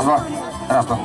Раз, два. Раз, два.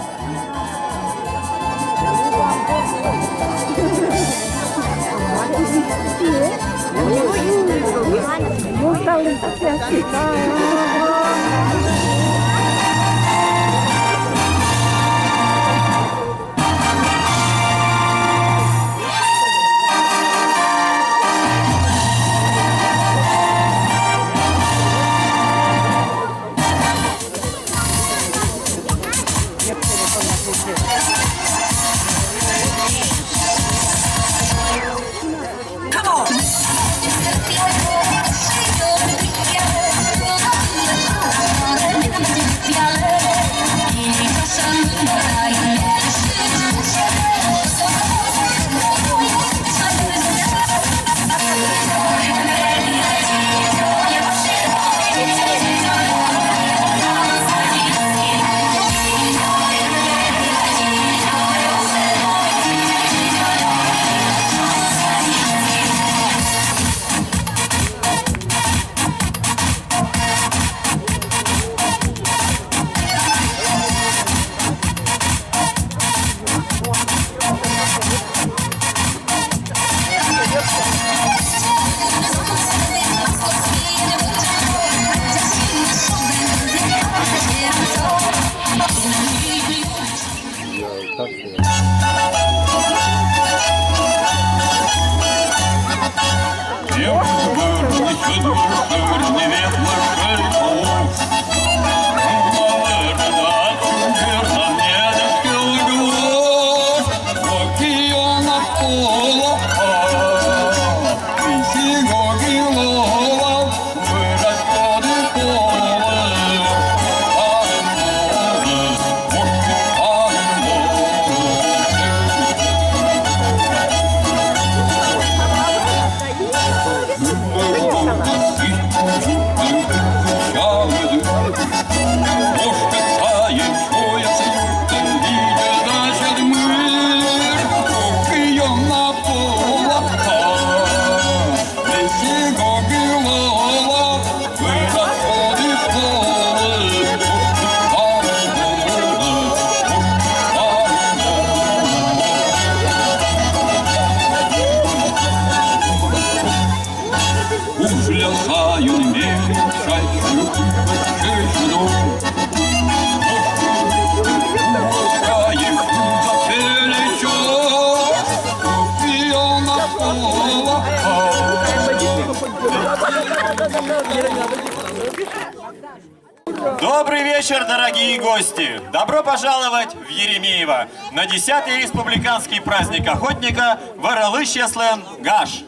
Добрый вечер, дорогие гости! Добро пожаловать в Еремеево на 10-й республиканский праздник охотника Варалыш-Яслен Гаш.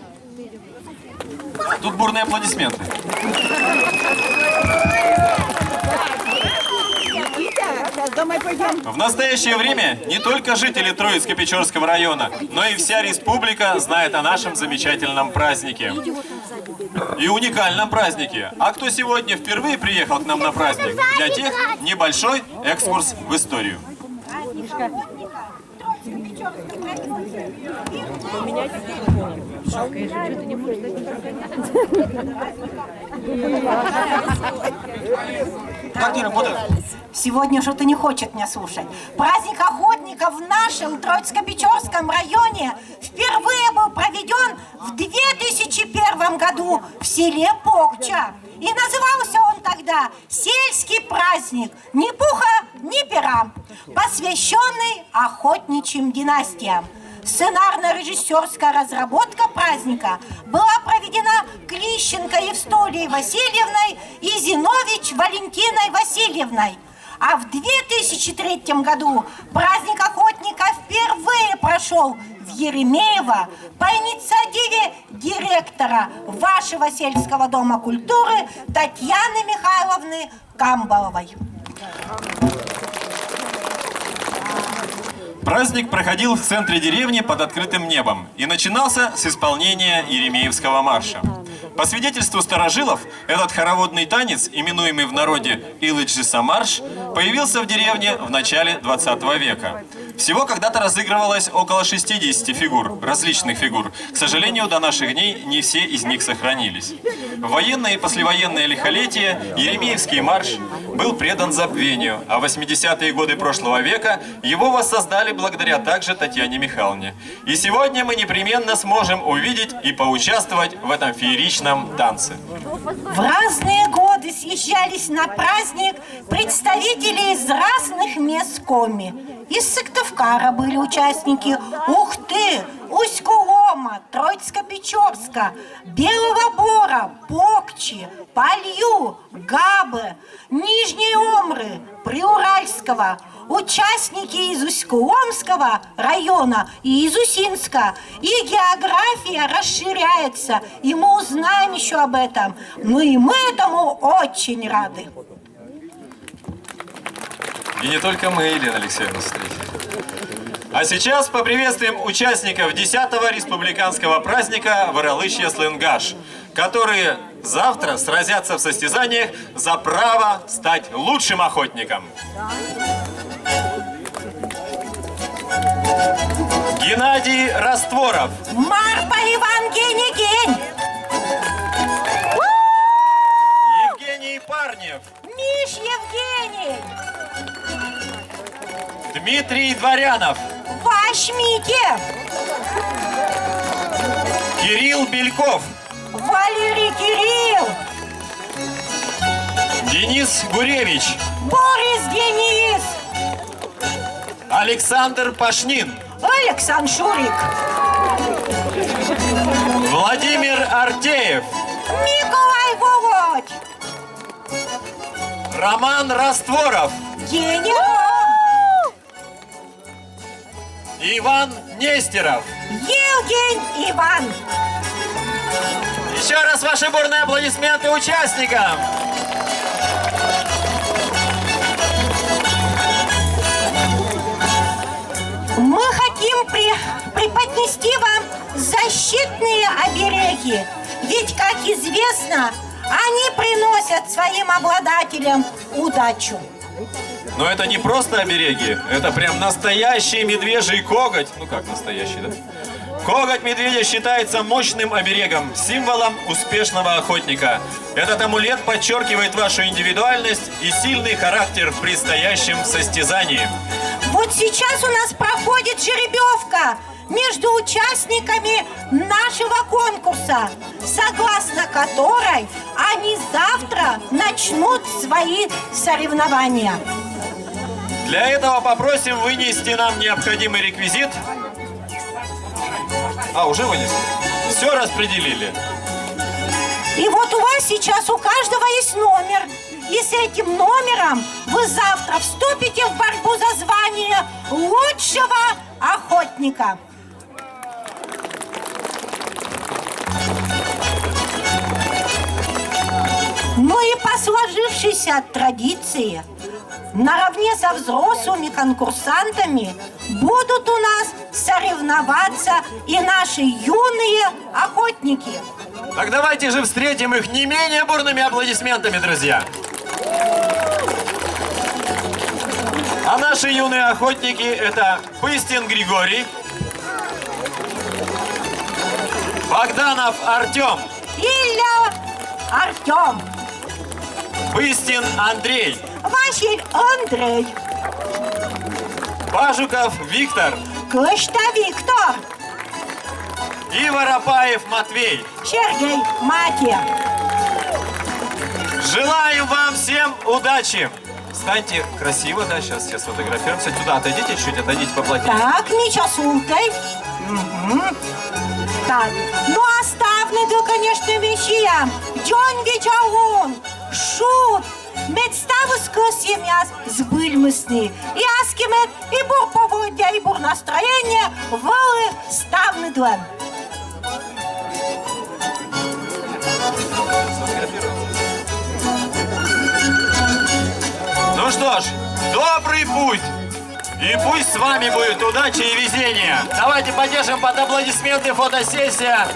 Тут бурные аплодисменты. В настоящее время не только жители Троицко-Печорского района, но и вся республика знает о нашем замечательном празднике. И уникальном празднике. А кто сегодня впервые приехал к нам на праздник? Для тех небольшой экскурс в историю. Как не работает? Сегодня что-то не хочет меня слушать. Праздник охотников в нашем Троицко-Печорском районе впервые был проведен в 2001 году в селе Покча. И назывался он тогда «Сельский праздник, ни пуха, ни пера», посвященный охотничьим династиям. Сценарно-режиссерская разработка праздника была проведена Клищенко Евстолией Васильевной и Зинович Валентиной Васильевной. А в 2003 году праздник охотника впервые прошел в Еремеево по инициативе директора вашего сельского дома культуры Татьяны Михайловны Камбаловой. Праздник проходил в центре деревни под открытым небом и начинался с исполнения Еремеевского марша. По свидетельству старожилов, этот хороводный танец, именуемый в народе Илыджиса-марш, появился в деревне в начале 20 века. Всего когда-то разыгрывалось около 60 фигур, различных фигур. К сожалению, до наших дней не все из них сохранились. В военное и послевоенное лихолетие Еремеевский марш был предан забвению, а в 80-е годы прошлого века его воссоздали благодаря также Татьяне Михайловне. И сегодня мы непременно сможем увидеть и поучаствовать в этом фееричном танце. В разные годы съезжались на праздник представители из разных мест Коми. Из Сыктывкара были участники Ухты, Усть-Кулома, Троицко-Печорска, Белого Бора, Покчи, Полью, Габы, Нижней Омры, Приуральского, участники из Усть-Куломского района и из Усинска. И география расширяется, и мы узнаем еще об этом. Ну и мы этому очень рады. И не только мы, Елена Алексеевна, встретили. А сейчас поприветствуем участников 10-го республиканского праздника Воролыжье-Слынгаш, которые завтра сразятся в состязаниях за право стать лучшим охотником. Геннадий Растворов. Марпа Иван Гень. Евгений Парнев. Миш Евгений. Дмитрий Дворянов. Ваш Митя. Кирилл Бельков. Валерий Кирилл. Денис Гуревич. Борис Денис. Александр Пашнин. Александр Шурик. Владимир Артеев. Николай Володь. Роман Растворов. Генерал. Иван Нестеров. Евгений Иван. Еще раз ваши бурные аплодисменты участникам. Мы хотим преподнести вам защитные обереги. Ведь, как известно, они приносят своим обладателям удачу. Но это не просто обереги, это прям настоящий медвежий коготь. Ну как настоящий, да? Коготь медведя считается мощным оберегом, символом успешного охотника. Этот амулет подчеркивает вашу индивидуальность и сильный характер в предстоящем состязании. Вот сейчас у нас проходит жеребьевка между участниками нашего конкурса, согласно которой они завтра начнут свои соревнования. Для этого попросим вынести нам необходимый реквизит. Уже вынесли. Все распределили. И вот у вас сейчас у каждого есть номер. И с этим номером вы завтра вступите в борьбу за звание лучшего охотника. Ну и по сложившейся традиции, наравне со взрослыми конкурсантами будут у нас соревноваться и наши юные охотники. Так давайте же встретим их не менее бурными аплодисментами, друзья. А наши юные охотники — это Пыстин Григорий, Богданов Артем, Илья Артем, Пыстин Андрей, Василь Андрей, Пажуков Виктор Клышта Виктор, и Воропаев Матвей. Сергей Матья. Желаю вам всем удачи! Встаньте красиво, да, сейчас сфотографируемся. Туда отойдите чуть, отойдите поплотнее. Так, не часункой. Так, ну оставлю, конечно, вещам. День вечерун, шут, медставускую семья збыльмысны. И аскимет, и бур поводья, и бур настроение, волы ставны длан. Ну что ж, добрый путь! И пусть с вами будет удача и везение! Давайте поддержим под аплодисменты фотосессия!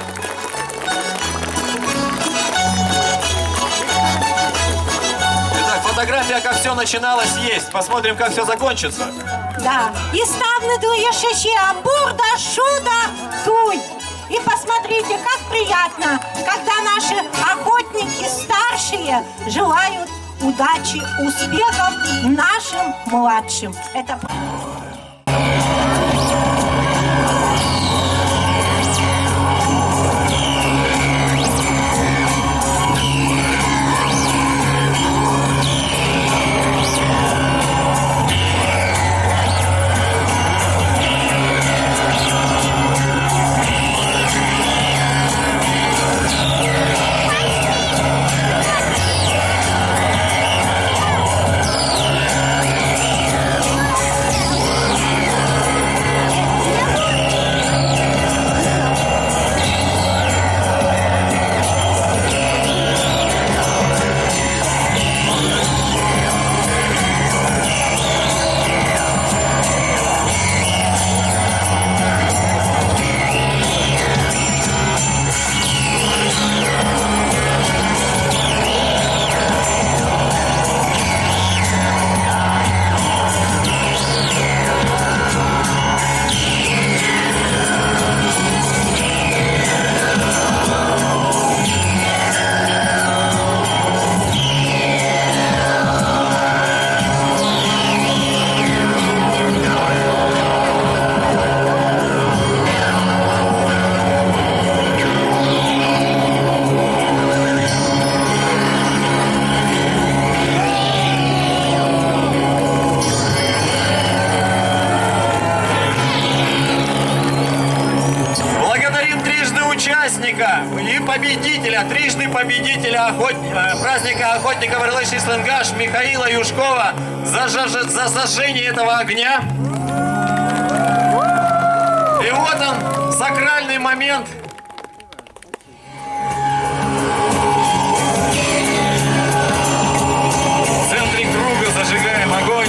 Итак, фотография, как все начиналось, есть. Посмотрим, как все закончится. Да, и ставны дуя шеши амбурда, шуда, туй. И посмотрите, как приятно, когда наши охотники все желают удачи, успехов нашим младшим. Это... И победителя, трижды победителя праздника охотников Орлыш и Слынгаш Михаила Юшкова за зажжение этого огня. И вот он, сакральный момент. В центре круга зажигаем огонь.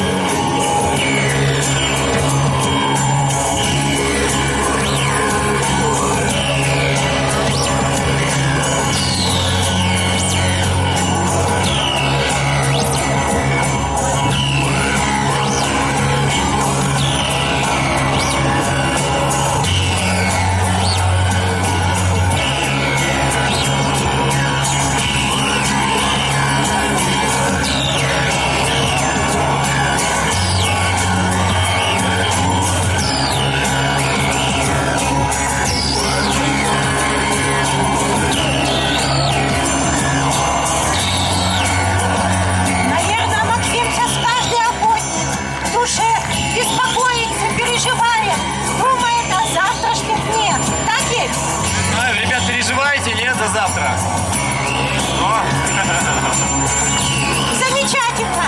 Завтра. Замечательно.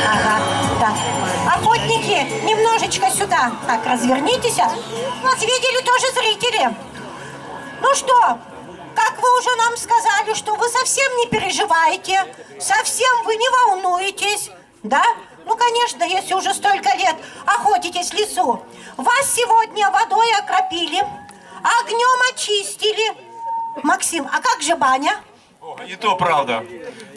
Ага, да. Охотники, немножечко сюда. Так, развернитесь. Вас видели тоже зрители. Ну что? Как вы уже нам сказали, что вы совсем не переживаете, совсем вы не волнуетесь, да? Ну, конечно, если уже столько лет охотитесь в лесу. Вас сегодня водой окропили, огнем очистили. Максим, а как же баня? И то правда.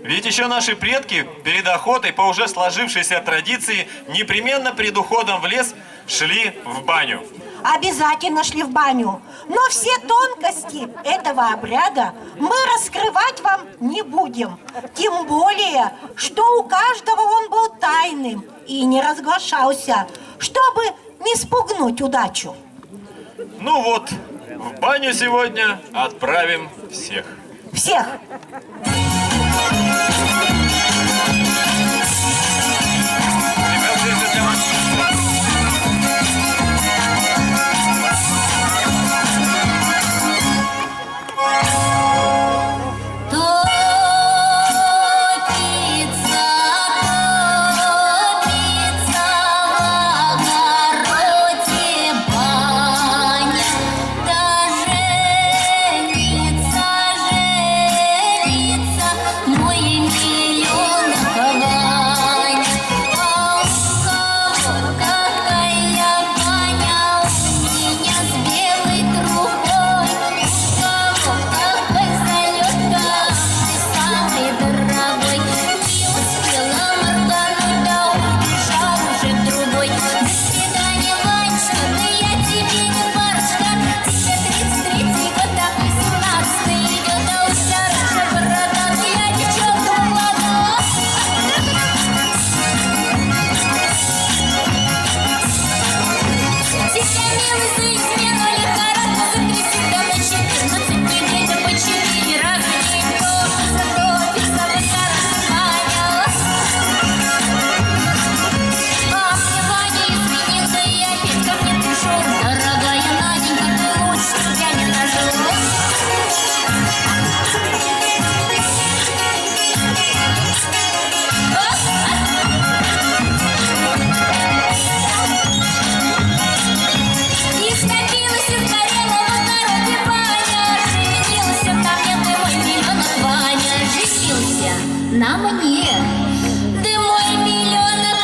Ведь еще наши предки перед охотой по уже сложившейся традиции непременно перед уходом в лес шли в баню. Обязательно шли в баню. Но все тонкости этого обряда мы раскрывать вам не будем. Тем более, что у каждого он был тайным и не разглашался, чтобы не спугнуть удачу. Ну вот, в баню сегодня отправим всех. Всех! Женится, мой милый. на мне, де мой мільйонок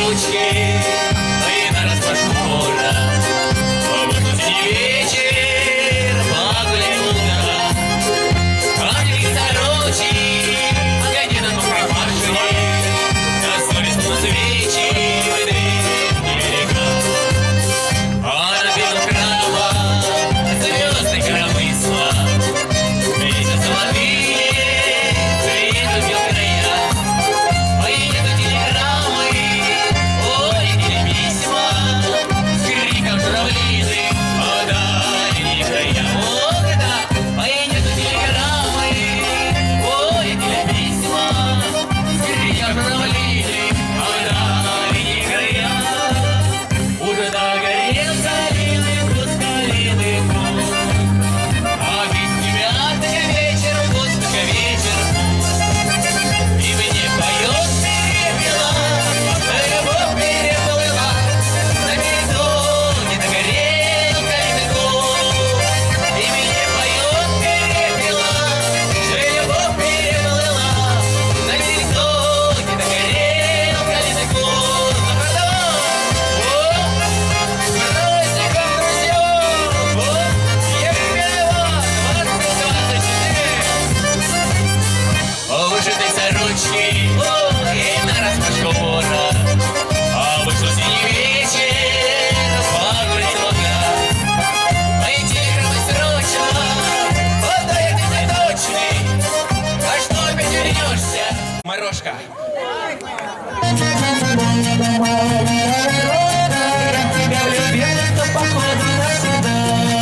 ручки, и на распашкора. Вышел синий вечер, погулять утро. Ангелы сорочи, огонь на том пропавшие, на совесть на свечи, выдвинь берега. А на белом крава звезды коромысла, месяц золотые, приедут в края. Поедут телеграммы, ой, или письма, с криком журавлиных о дальних краях. О, да, поедут телеграммы, ой, или письма, с криком журавлиных о дальних краях. Уже догорел калины куст, калины куст, а без тебя только вечер пуст, только вечер пуст. И мне поет перепела, любовь переплыла, на горизонте догорел калины куст. И мне поет перепела, любовь переплыла, на горизонте догорел калины куст. Вышитой сорочки, и на распашкора. А вышел синий вечер, погулять луга. Мои телеграммы срочно, отдай ты точный. А что опять вернешься, Морошка? Тебя влюбился, походу, навсегда.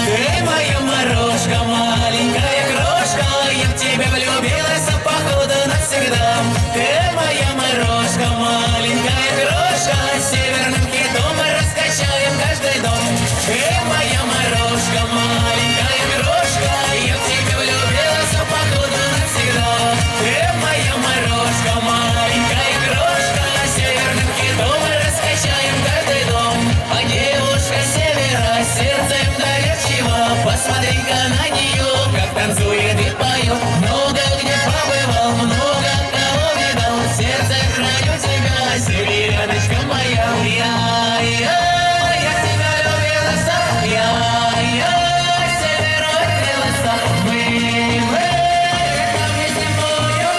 Ты моя Морошка, маленькая крошка, я в тебя влюбилась, походу, навсегда. Ты моя Морошка, маленькая крошка, северным китом мы раскачаем каждый дом. Ты моя Морошка, маленькая крошка, я в тебя влюбилась, походу, навсегда. Ты моя Морошка, маленькая крошка, северным китом мы раскачаем каждый дом. А девушка севера сердцем доверчива, посмотри-ка на нее, как танцует и поет. Много где побывал, много кого видал, в сердце храню тебя, северяночка моя. Я тебя любила, я северу открылась. Мы вместе зимою,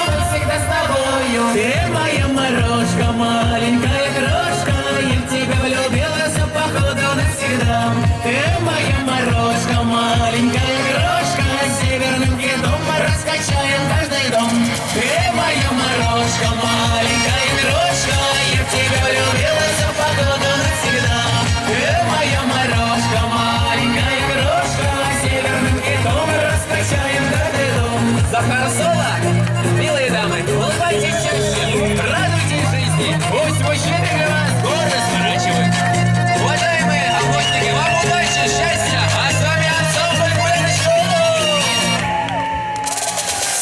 мы всегда с тобою. Ты моя Морошка, маленькая крошка, я в тебя влюбилась, походу, навсегда. Ты моя Морошка, маленькая крошка, северным китом мы раскачаем каждый дом. Ты моя Морошка, маленькая крошка, я в тебя влюбилась, походу, навсегда. Ты моя Морошка, маленькая крошка, северным китом мы раскачаем каждый дом. Захар Соло, милые дамы, улыбайтесь чаще, радуйтесь жизни, пусть мужчины для вас гордость сворачивают. Уважаемые охотники, вам удачи, счастья, а с вами ансамбль Гуляночка.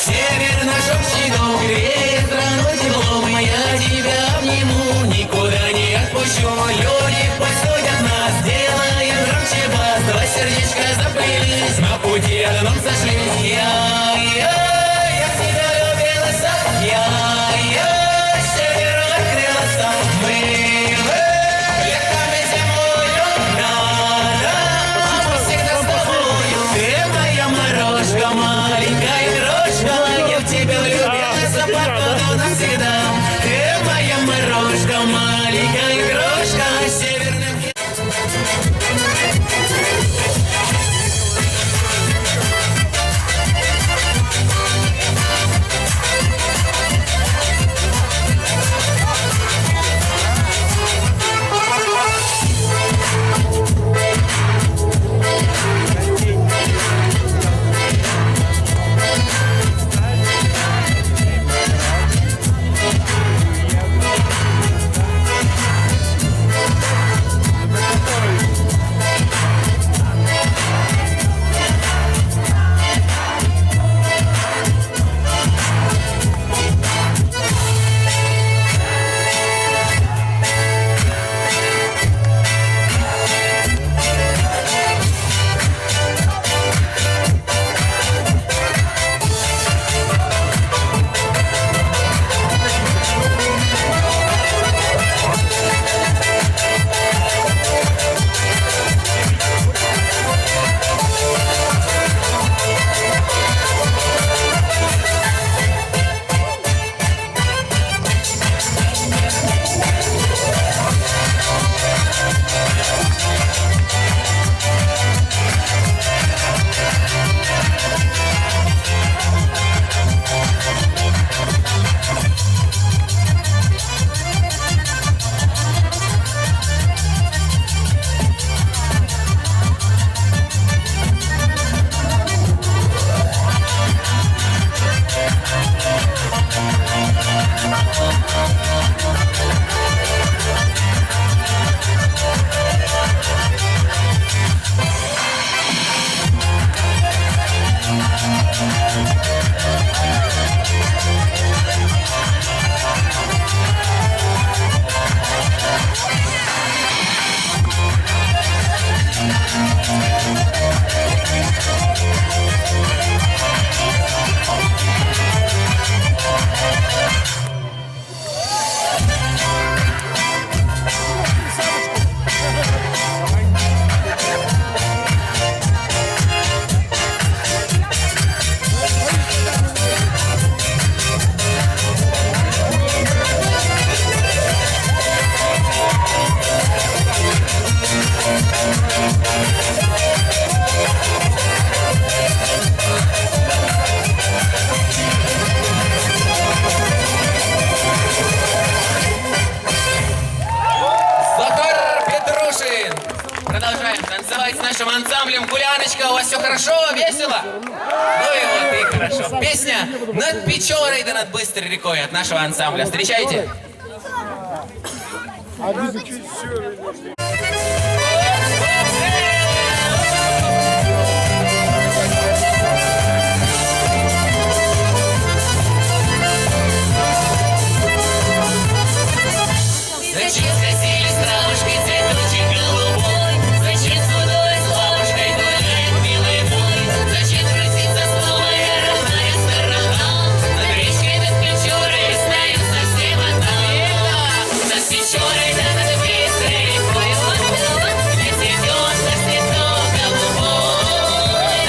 Север наш общий дом, греет страну теплом, я тебя обниму, никуда не отпущу. Люди посудят нас, делаем громче бас, два сердечка заплелись, на пути одном сошлись. Я в тебя любилась, я северу открылась. Мы летами зимою, мы всегда с тобою. Ты моя Морошка, маленькая крошка, я в тебя влюбилась, походу, навсегда. Ты моя Морошка, маленькая крошка, северным китом. нашим ансамблем «Гуляночка». У вас все хорошо, весело? Ну и вот, и хорошо. Песня «Над Печорой да над быстрой рекой» от нашего ансамбля. Встречайте. Зачем скосились травушкой цветочек голубой? Зачем с водой с лавушкой гуляет милый мой? Зачем грустится снова я родная сторона? Над речкой, над Печорой стою совсем одна. Над Печорой да над быстрой рекой, где цветет наш цветок голубой.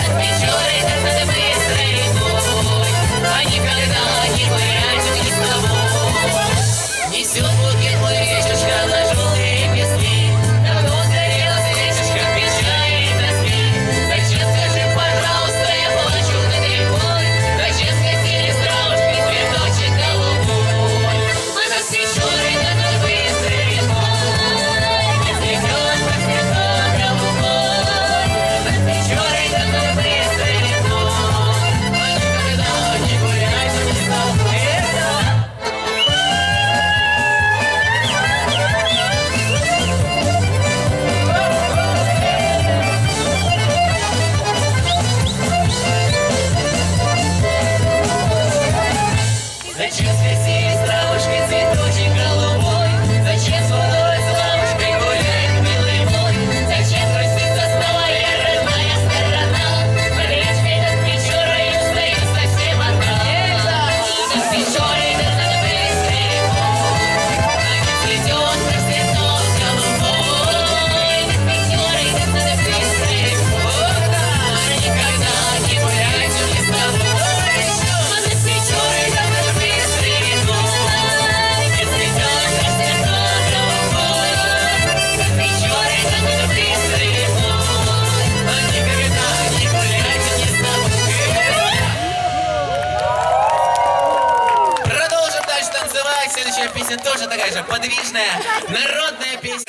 Над Печорой да над быстрой рекой, а никогда не гулять не с тобой. Несет букет мой вечерка на желтые пески. Давно сгорела свечечка в печали и тоске. Зачем, скажи, пожалуйста, я плачу над рекой? Зачем скосились травушкой цветочек голубой? А над Печорой да над быстрой рекой, где цветет наш цветок голубой. Над Печорой да над быстрой рекой, а никогда не гулять не с тобой. Зачем скосились травушкой цветочек голубой? Зачем с водой с лавушкой гуляет милый мой? Зачем грустится снова я родная сторона? Над речкой, над Печорой стою совсем одна. Над Печорой да над быстрой рекой, где цветет наш цветок голубой. Над Печорой да над быстрой рекой, никогда не гулять не с тобой. Над Печорой да над быстрой рекой, где цветет наш цветок голубой. Над Печорой да над быстрой рекой, никогда не гулять не с тобой. Продолжим дальше танцевать. Следующая песня тоже такая же подвижная, народная песня.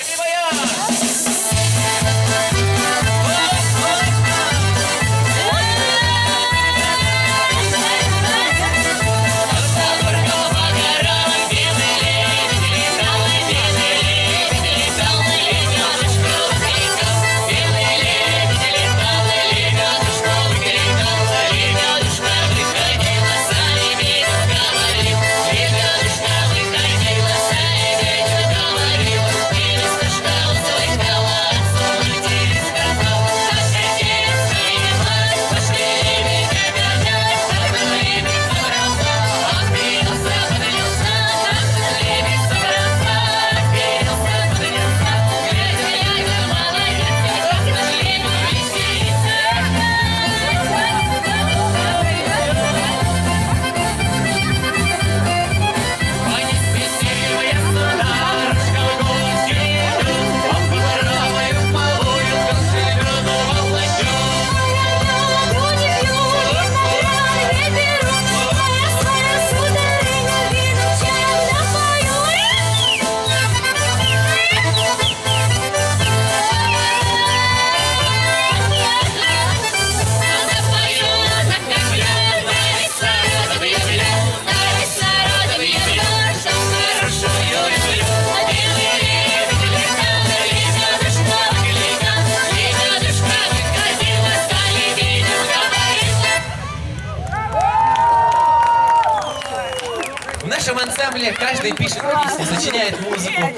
В нашем ансамбле каждый пишет песни, сочиняет музыку.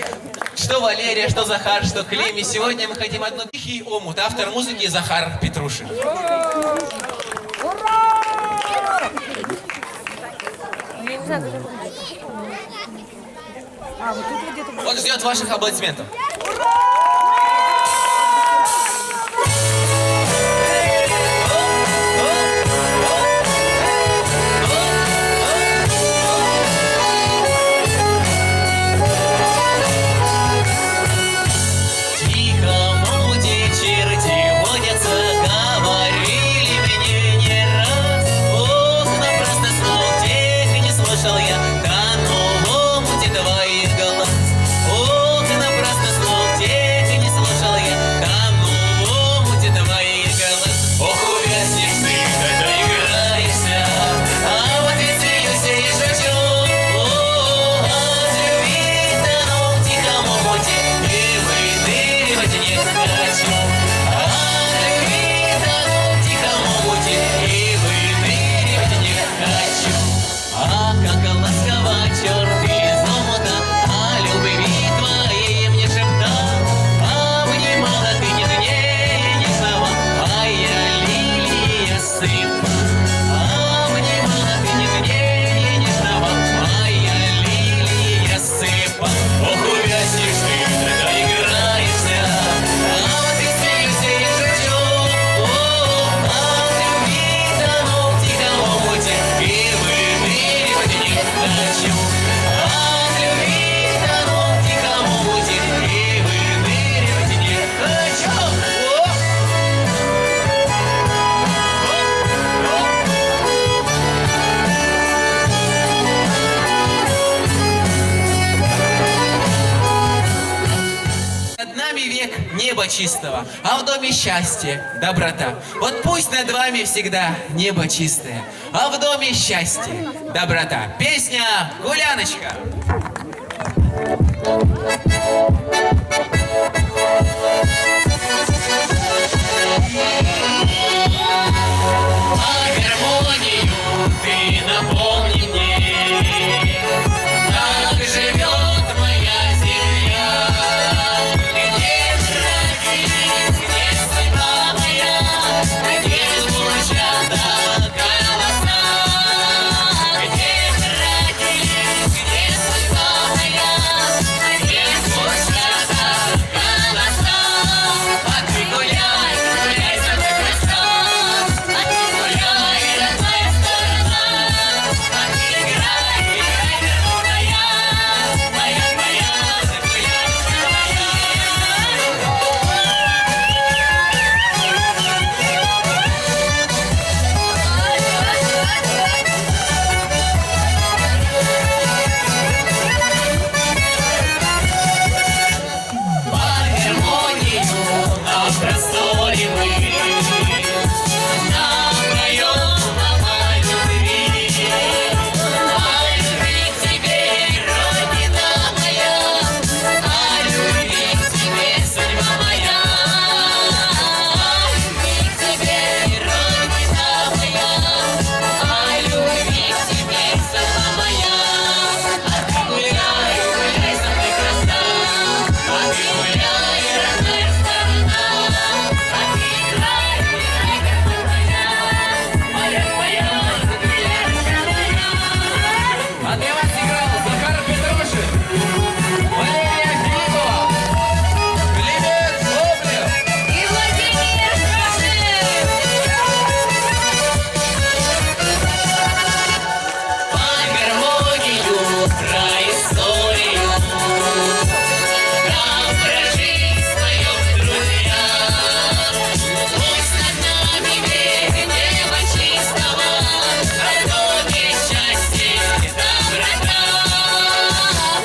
Что Валерия, что Захар, что Клим. И сегодня мы хотим одну «Тихий омут». Автор музыки Захар Петрушин. Он ждет ваших аплодисментов. Слушал я, тонул в омуте твоих глаз. Ох, напрасно слов тех неба чистого, а в доме счастье, доброта. Вот пусть над вами всегда небо чистое, а в доме счастье, доброта. Песня «Гуляночка». А гармонию ты напомни мне, как живет моя земля, где родились, где судьба моя, где звучат голоса, где родились, где судьба моя, где звучат голоса. А ты гуляй, гуляй за мной красава, а ты гуляй, родная сторона, а ты играй, играй, верховная, моя, загуляночка моя. По гармонию на просторе мы напоем вам о любви к тебе, Родина моя, о любви к тебе, судьба моя, о любви к тебе, Родина моя, о любви к тебе, судьба моя. А ты гуляй, гуляй со мной, красава, а ты гуляй, родная сторона, а ты играй, играй, верховная, моя, загуляночка моя. А для вас играл Захар Петрушин, Валерия Филиппова, Глеб Воблев И Владимир Шашин. по гармонию, про историю. Нам прожить вдвоем, друзья. Пусть над нами веет небо чистого, в доме счастье, доброта.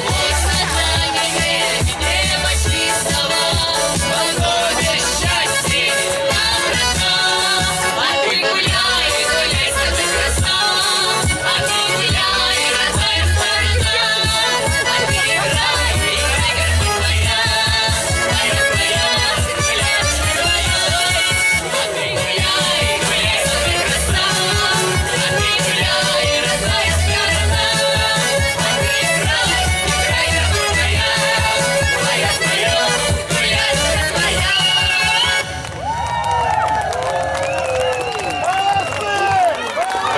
Пусть над нами веет небо чистого, в доме счастье, доброта. А ты гуляй, гуляй, скажи красава, а ты гуляй, родная сторона, а ты играй, играй, Господь моя, моя, загуляночка моя. А ты гуляй, гуляй, скажи красава, а ты гуляй, родная сторона, а ты играй, играй, Господь моя, моя, загуляночка моя.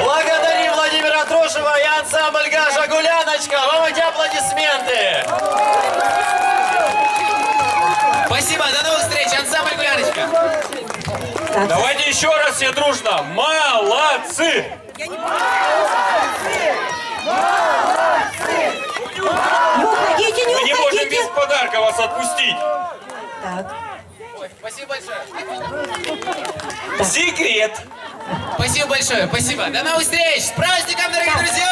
Благодарим Владимира Трушева и ансамбль «Гаша Гуляночка». Вам эти аплодисменты. Спасибо, до новых встреч, ансамбль «Гуляночка». Давайте еще раз все дружно. Молодцы! Не уходите, не Мы не можем уходите. без подарка вас отпустить. Так. Спасибо большое. Секрет. Спасибо большое, спасибо. До новых встреч! С праздником, дорогие друзья!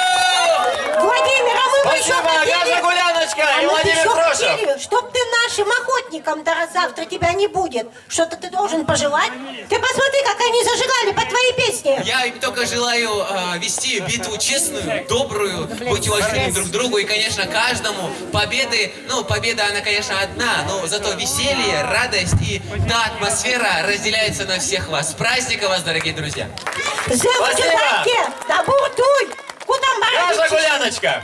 Владимир, а мы бы еще Спасибо, Гаша хотели... Гуляночка А и мы бы Владимир еще Трошев. хотели, чтоб ты нашим охотникам-то раз завтра тебя не будет. Что-то ты должен пожелать. Ты посмотри, как они зажигали по твоей песне. Я им только желаю вести битву честную, добрую, быть уважительными друг к другу и, конечно, каждому победы. Ну, победа, она, конечно, одна, но зато веселье, радость и та атмосфера разделяется на всех вас. С праздником вас, дорогие друзья! Зелочки, Спасибо. да буртуй. Куда Гаша маршить? Гуляночка.